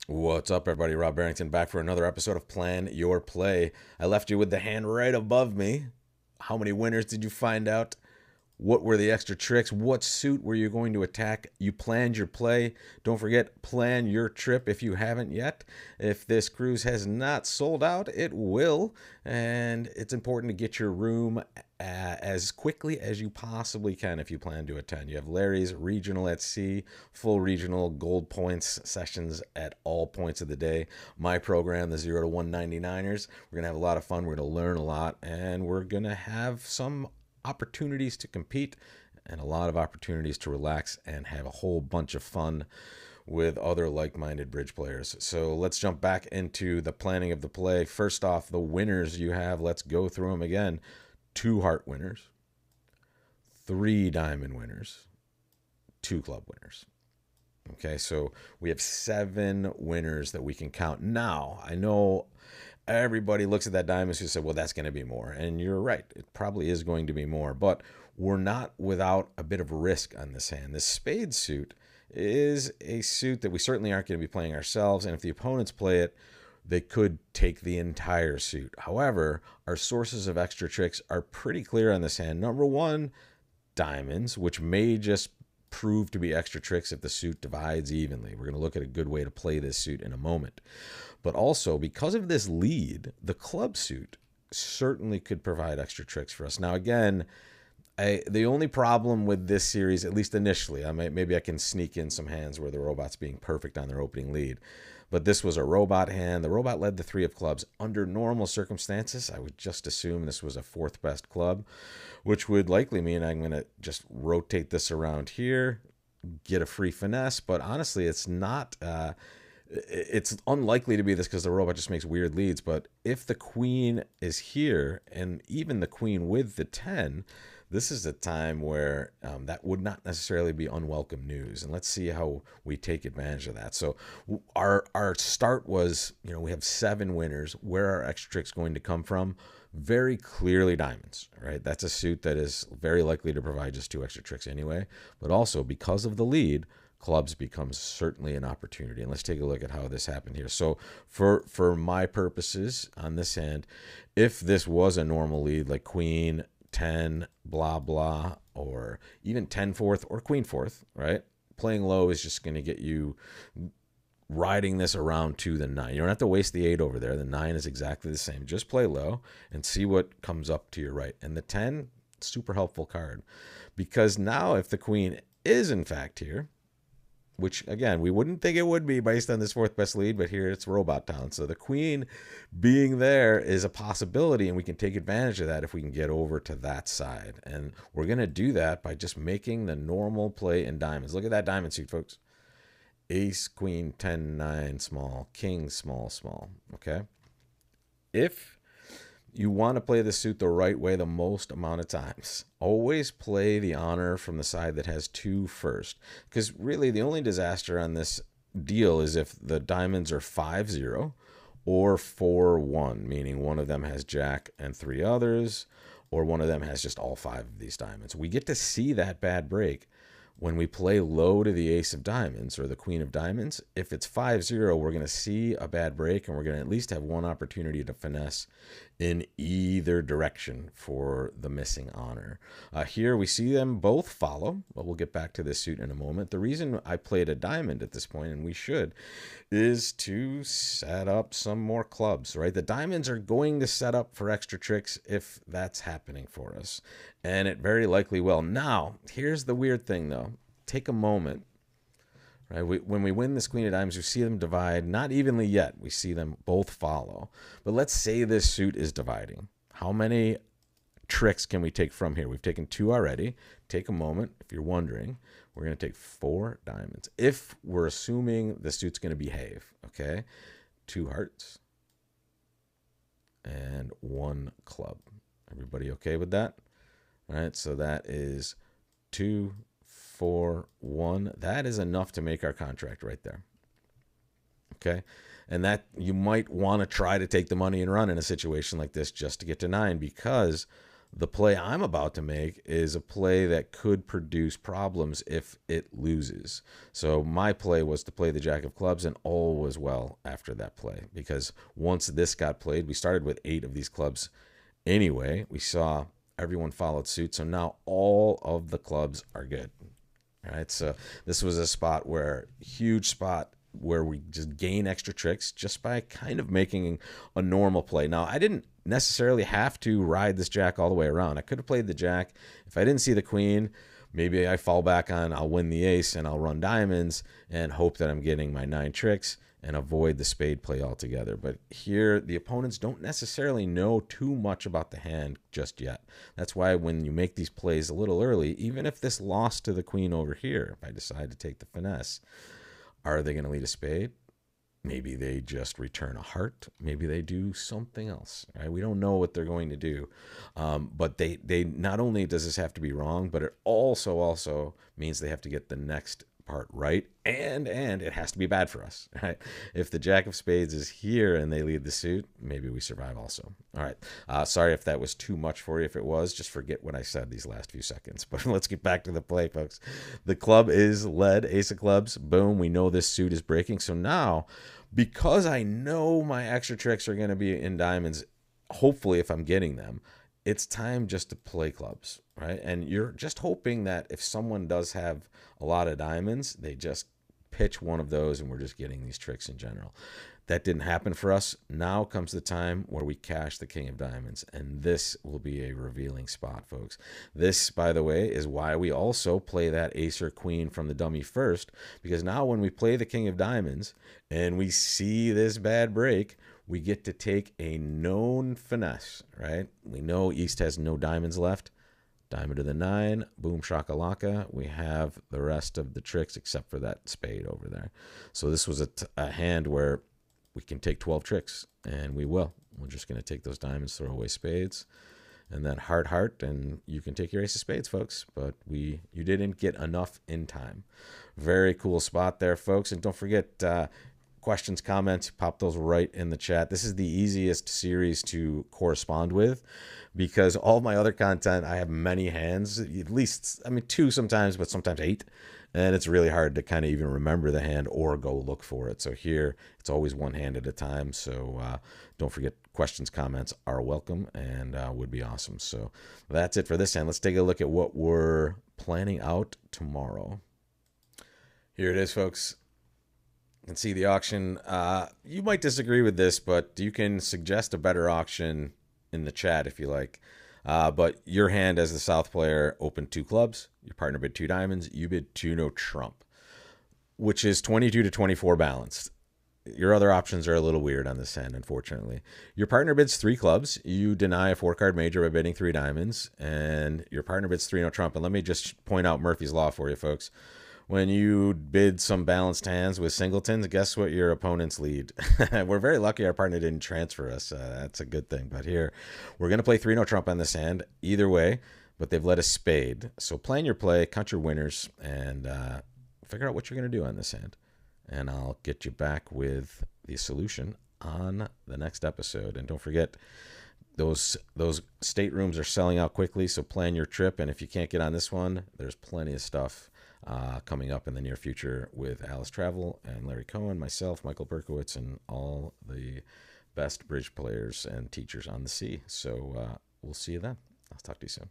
What's up, everybody? Rob Barrington back for another episode of Plan Your Play. I left you with the hand right above me. How many winners did you find out? What were the extra tricks? What suit were you going to attack? You planned your play. Don't forget, plan your trip if you haven't yet. If this cruise has not sold out, it will. And it's important to get your room as quickly as you possibly can if you plan to attend. You have Larry's Regional at Sea, full regional gold points sessions at all points of the day. My program, the 0 to 199ers. We're going to have a lot of fun. We're going to learn a lot. And we're going to have some opportunities to compete and a lot of opportunities to relax and have a whole bunch of fun with other like-minded bridge players. So let's jump back into the planning of the play. First off, the winners you have, let's go through them again. 2 heart winners, 3 diamond winners, 2 club winners. Okay, so we have 7 winners that we can count. Now, I know everybody looks at that diamond suit and says, well, that's going to be more. And you're right. It probably is going to be more. But we're not without a bit of risk on this hand. This spade suit is a suit that we certainly aren't going to be playing ourselves. And if the opponents play it, they could take the entire suit. However, our sources of extra tricks are pretty clear on this hand. Number 1, diamonds, which may just prove to be extra tricks if the suit divides evenly. We're going to look at a good way to play this suit in a moment. But also, because of this lead, the club suit certainly could provide extra tricks for us. Now, again, the only problem with this series, at least initially, maybe I can sneak in some hands where the robot's being perfect on their opening lead. But this was a robot hand. The robot led the 3 of clubs. Under normal circumstances, I would just assume this was a 4th best club, which would likely mean I'm going to just rotate this around here, get a free finesse. But honestly, it's not... it's unlikely to be this because the robot just makes weird leads. But if the queen is here, and even the queen with the 10, this is a time where that would not necessarily be unwelcome news. And let's see how we take advantage of that. So our start was, we have 7 winners. Where are extra tricks going to come from? Very clearly diamonds, right? That's a suit that is very likely to provide just 2 extra tricks anyway. But also, because of the lead, clubs becomes certainly an opportunity. And let's take a look at how this happened here. So for my purposes on this hand, if this was a normal lead like queen, 10, blah, blah, or even 10 4th or queen 4th, right? Playing low is just going to get you riding this around to the 9. You don't have to waste the 8 over there. The 9 is exactly the same. Just play low and see what comes up to your right. And the 10, super helpful card. Because now if the queen is in fact here, which, again, we wouldn't think it would be based on this 4th best lead, but here it's Robot Town. So the queen being there is a possibility, and we can take advantage of that if we can get over to that side. And we're going to do that by just making the normal play in diamonds. Look at that diamond suit, folks. Ace, queen, 10, 9, small, king, small, small. Okay? If you want to play the suit the right way the most amount of times, always play the honor from the side that has 2 first. Because really the only disaster on this deal is if the diamonds are 5-0 or 4-1, meaning one of them has jack and 3 others, or one of them has just all 5 of these diamonds. We get to see that bad break when we play low to the ace of diamonds or the queen of diamonds. If it's 5-0, we're going to see a bad break, and we're going to at least have one opportunity to finesse in either direction for the missing honor. Here we see them both follow, but we'll get back to this suit in a moment. The reason I played a diamond at this point, and we should, is to set up some more clubs, right? The diamonds are going to set up for extra tricks if that's happening for us, and it very likely will. Now, here's the weird thing, though. Take a moment. Right? When we win this queen of diamonds, we see them divide, not evenly yet. We see them both follow. But let's say this suit is dividing. How many tricks can we take from here? We've taken 2 already. Take a moment. If you're wondering, we're going to take 4 diamonds. If we're assuming the suit's going to behave, okay? 2 hearts and 1 club. Everybody okay with that? All right, so that is 2, 4, 1. That is enough to make our contract right there. Okay. And that you might want to try to take the money and run in a situation like this just to get to 9, because The play I'm about to make is a play that could produce problems if it loses. So my play was to play the Jack of Clubs, and all was well after that play, because once this got played, we started with 8 of these clubs anyway. We saw everyone followed suit, so now all of the clubs are good. All right, so this was a spot where, huge spot where we just gain extra tricks just by kind of making a normal play. Now, I didn't necessarily have to ride this jack all the way around. I could have played the jack. If I didn't see the queen, maybe I fall back on I'll win the ace and I'll run diamonds and hope that I'm getting my 9 tricks and avoid the spade play altogether. But here, the opponents don't necessarily know too much about the hand just yet. That's why when you make these plays a little early, even if this lost to the queen over here, if I decide to take the finesse, are they going to lead a spade? Maybe they just return a heart. Maybe they do something else. Right? We don't know what they're going to do. But they not only does this have to be wrong, but it also means they have to get the next part right, and it has to be bad for us. Right? If the Jack of Spades is here and they lead the suit, maybe we survive also. All right. Sorry if that was too much for you. If it was, just forget what I said these last few seconds. But let's get back to the play, folks. The club is led, ace of clubs. Boom. We know this suit is breaking. So now, because I know my extra tricks are going to be in diamonds, hopefully if I'm getting them, it's time just to play clubs, right? And you're just hoping that if someone does have a lot of diamonds, they just pitch one of those and we're just getting these tricks in general. That didn't happen for us. Now comes the time where we cash the king of diamonds, and this will be a revealing spot, folks. This, by the way, is why we also play that ace or queen from the dummy first, because now when we play the king of diamonds and we see this bad break, we get to take a known finesse, right? We know East has no diamonds left. Diamond to the 9, boom shakalaka. We have the rest of the tricks except for that spade over there. So this was a hand where we can take 12 tricks, and we will. We're just going to take those diamonds, throw away spades, and then heart, and you can take your ace of spades, folks. But you didn't get enough in time. Very cool spot there, folks. And don't forget, questions, comments, pop those right in the chat. This is the easiest series to correspond with, because all my other content, I have many hands, at least, 2 sometimes, but sometimes 8. And it's really hard to kind of even remember the hand or go look for it. So here, it's always one hand at a time. So don't forget, questions, comments are welcome and would be awesome. So that's it for this hand. Let's take a look at what we're planning out tomorrow. Here it is, folks. You can see the auction. You might disagree with this, but you can suggest a better auction in the chat if you like. But your hand as the South player opened 2 clubs. Your partner bid 2 diamonds. You bid 2 no trump, which is 22 to 24 balanced. Your other options are a little weird on this hand, unfortunately. Your partner bids 3 clubs. You deny a 4-card major by bidding 3 diamonds. And your partner bids 3 no trump. And let me just point out Murphy's Law for you, folks. When you bid some balanced hands with singletons, guess what your opponents lead? We're very lucky our partner didn't transfer us. That's a good thing. But here, we're going to play 3 no trump on this hand either way, but they've led a spade. So plan your play, count your winners, and figure out what you're going to do on this hand. And I'll get you back with the solution on the next episode. And don't forget, those staterooms are selling out quickly, so plan your trip. And if you can't get on this one, there's plenty of stuff coming up in the near future with Alice Travel and Larry Cohen, myself, Michael Berkowitz, and all the best bridge players and teachers on the sea. So we'll see you then. I'll talk to you soon.